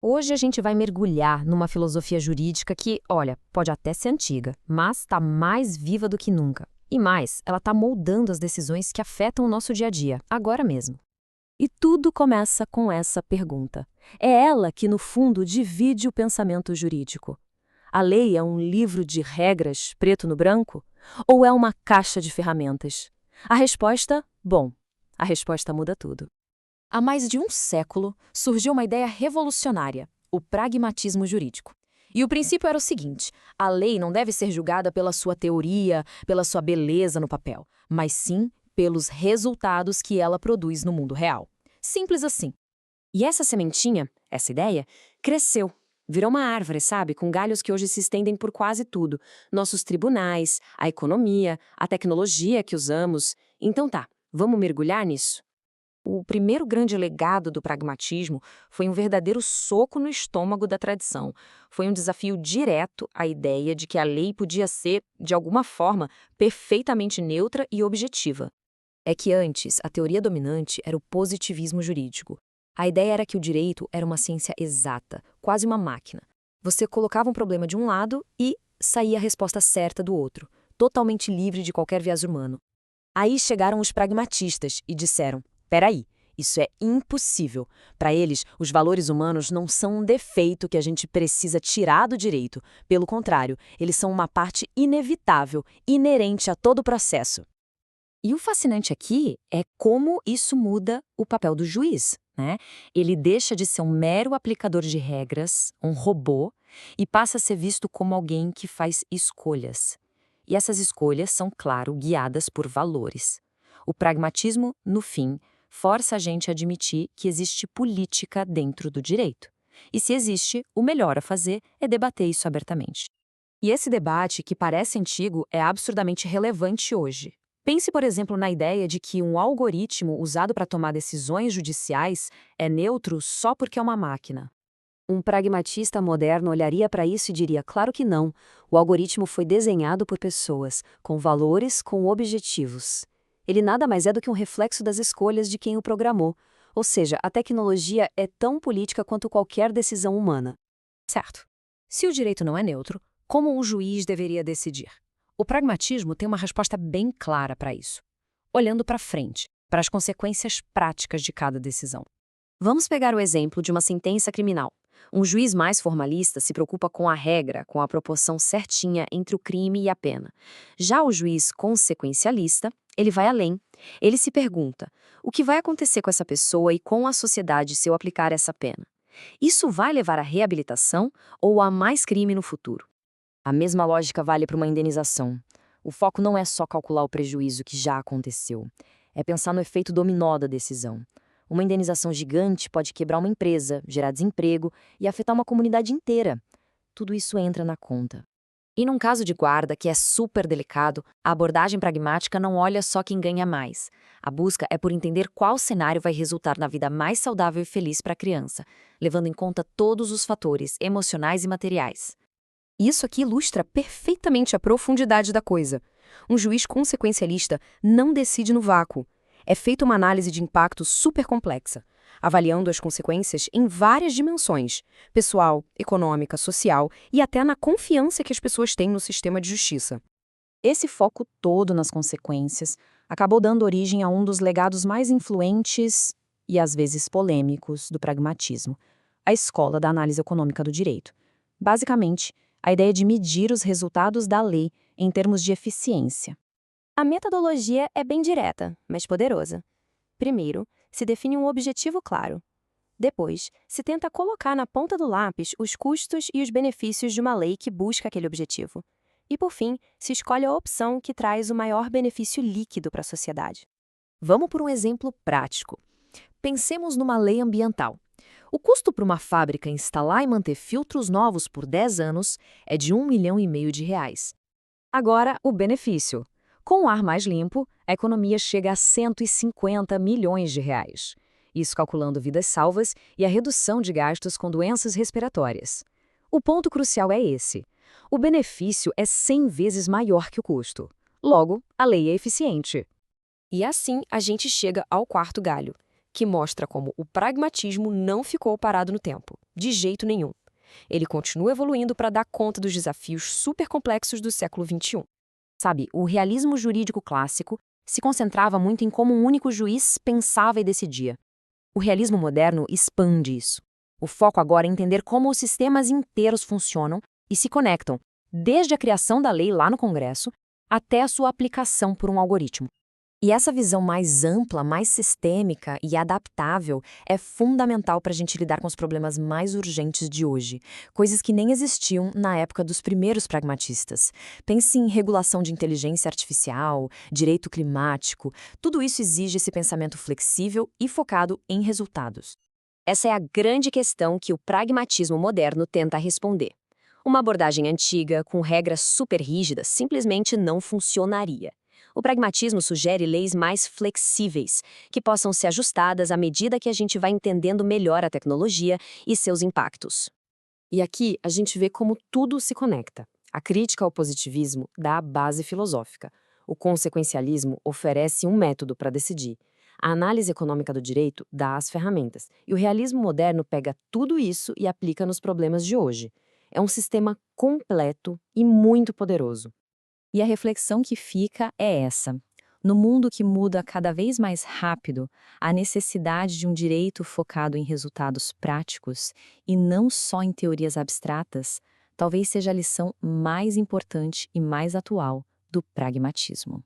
Hoje a gente vai mergulhar numa filosofia jurídica que, olha, pode até ser antiga, mas está mais viva do que nunca. E mais, ela está moldando as decisões que afetam o nosso dia a dia, agora mesmo. E tudo começa com essa pergunta. É ela que, no fundo, divide o pensamento jurídico. A lei é um livro de regras, preto no branco? Ou é uma caixa de ferramentas? A resposta, bom, a resposta muda tudo. Há mais de um século, surgiu uma ideia revolucionária, o pragmatismo jurídico. E o princípio era o seguinte: a lei não deve ser julgada pela sua teoria, pela sua beleza no papel, mas sim pelos resultados que ela produz no mundo real. Simples assim. E essa sementinha, essa ideia, cresceu. Virou uma árvore, sabe? Com galhos que hoje se estendem por quase tudo. Nossos tribunais, a economia, a tecnologia que usamos. Então tá, vamos mergulhar nisso? O primeiro grande legado do pragmatismo foi um verdadeiro soco no estômago da tradição. Foi um desafio direto à ideia de que a lei podia ser, de alguma forma, perfeitamente neutra e objetiva. É que antes, a teoria dominante era o positivismo jurídico. A ideia era que o direito era uma ciência exata, quase uma máquina. Você colocava um problema de um lado e saía a resposta certa do outro, totalmente livre de qualquer viés humano. Aí chegaram os pragmatistas e disseram: peraí, isso é impossível. Para eles, os valores humanos não são um defeito que a gente precisa tirar do direito. Pelo contrário, eles são uma parte inevitável, inerente a todo o processo. E o fascinante aqui é como isso muda o papel do juiz, né? Ele deixa de ser um mero aplicador de regras, um robô, e passa a ser visto como alguém que faz escolhas. E essas escolhas são, claro, guiadas por valores. O pragmatismo, no fim, força a gente a admitir que existe política dentro do direito. E se existe, o melhor a fazer é debater isso abertamente. E esse debate, que parece antigo, é absurdamente relevante hoje. Pense, por exemplo, na ideia de que um algoritmo usado para tomar decisões judiciais é neutro só porque é uma máquina. Um pragmatista moderno olharia para isso e diria: claro que não. O algoritmo foi desenhado por pessoas, com valores, com objetivos. Ele nada mais é do que um reflexo das escolhas de quem o programou. Ou seja, a tecnologia é tão política quanto qualquer decisão humana. Certo. Se o direito não é neutro, como um juiz deveria decidir? O pragmatismo tem uma resposta bem clara para isso, olhando para frente, para as consequências práticas de cada decisão. Vamos pegar o exemplo de uma sentença criminal. Um juiz mais formalista se preocupa com a regra, com a proporção certinha entre o crime e a pena. Já o juiz consequencialista, ele vai além. Ele se pergunta: o que vai acontecer com essa pessoa e com a sociedade se eu aplicar essa pena? Isso vai levar à reabilitação ou a mais crime no futuro? A mesma lógica vale para uma indenização. O foco não é só calcular o prejuízo que já aconteceu, é pensar no efeito dominó da decisão. Uma indenização gigante pode quebrar uma empresa, gerar desemprego e afetar uma comunidade inteira. Tudo isso entra na conta. E num caso de guarda, que é super delicado, a abordagem pragmática não olha só quem ganha mais. A busca é por entender qual cenário vai resultar na vida mais saudável e feliz para a criança, levando em conta todos os fatores emocionais e materiais. Isso aqui ilustra perfeitamente a profundidade da coisa. Um juiz consequencialista não decide no vácuo. É feita uma análise de impacto super complexa, avaliando as consequências em várias dimensões: pessoal, econômica, social e até na confiança que as pessoas têm no sistema de justiça. Esse foco todo nas consequências acabou dando origem a um dos legados mais influentes e às vezes polêmicos do pragmatismo, a escola da análise econômica do direito. Basicamente, a ideia de medir os resultados da lei em termos de eficiência. A metodologia é bem direta, mas poderosa. Primeiro, se define um objetivo claro. Depois, se tenta colocar na ponta do lápis os custos e os benefícios de uma lei que busca aquele objetivo. E, por fim, se escolhe a opção que traz o maior benefício líquido para a sociedade. Vamos por um exemplo prático. Pensemos numa lei ambiental. O custo para uma fábrica instalar e manter filtros novos por 10 anos é de R$ 1,5 milhão. Agora, o benefício. Com o ar mais limpo, a economia chega a R$ 150 milhões. Isso calculando vidas salvas e a redução de gastos com doenças respiratórias. O ponto crucial é esse. O benefício é 100 vezes maior que o custo. Logo, a lei é eficiente. E assim a gente chega ao quarto galho, que mostra como o pragmatismo não ficou parado no tempo. De jeito nenhum. Ele continua evoluindo para dar conta dos desafios supercomplexos do século XXI. Sabe, o realismo jurídico clássico se concentrava muito em como um único juiz pensava e decidia. O realismo moderno expande isso. O foco agora é entender como os sistemas inteiros funcionam e se conectam, desde a criação da lei lá no Congresso até a sua aplicação por um algoritmo. E essa visão mais ampla, mais sistêmica e adaptável é fundamental para a gente lidar com os problemas mais urgentes de hoje, coisas que nem existiam na época dos primeiros pragmatistas. Pense em regulação de inteligência artificial, direito climático, tudo isso exige esse pensamento flexível e focado em resultados. Essa é a grande questão que o pragmatismo moderno tenta responder. Uma abordagem antiga, com regras super rígidas, simplesmente não funcionaria. O pragmatismo sugere leis mais flexíveis, que possam ser ajustadas à medida que a gente vai entendendo melhor a tecnologia e seus impactos. E aqui a gente vê como tudo se conecta. A crítica ao positivismo dá a base filosófica. O consequencialismo oferece um método para decidir. A análise econômica do direito dá as ferramentas. E o realismo moderno pega tudo isso e aplica nos problemas de hoje. É um sistema completo e muito poderoso. E a reflexão que fica é essa. No mundo que muda cada vez mais rápido, a necessidade de um direito focado em resultados práticos e não só em teorias abstratas, talvez seja a lição mais importante e mais atual do pragmatismo.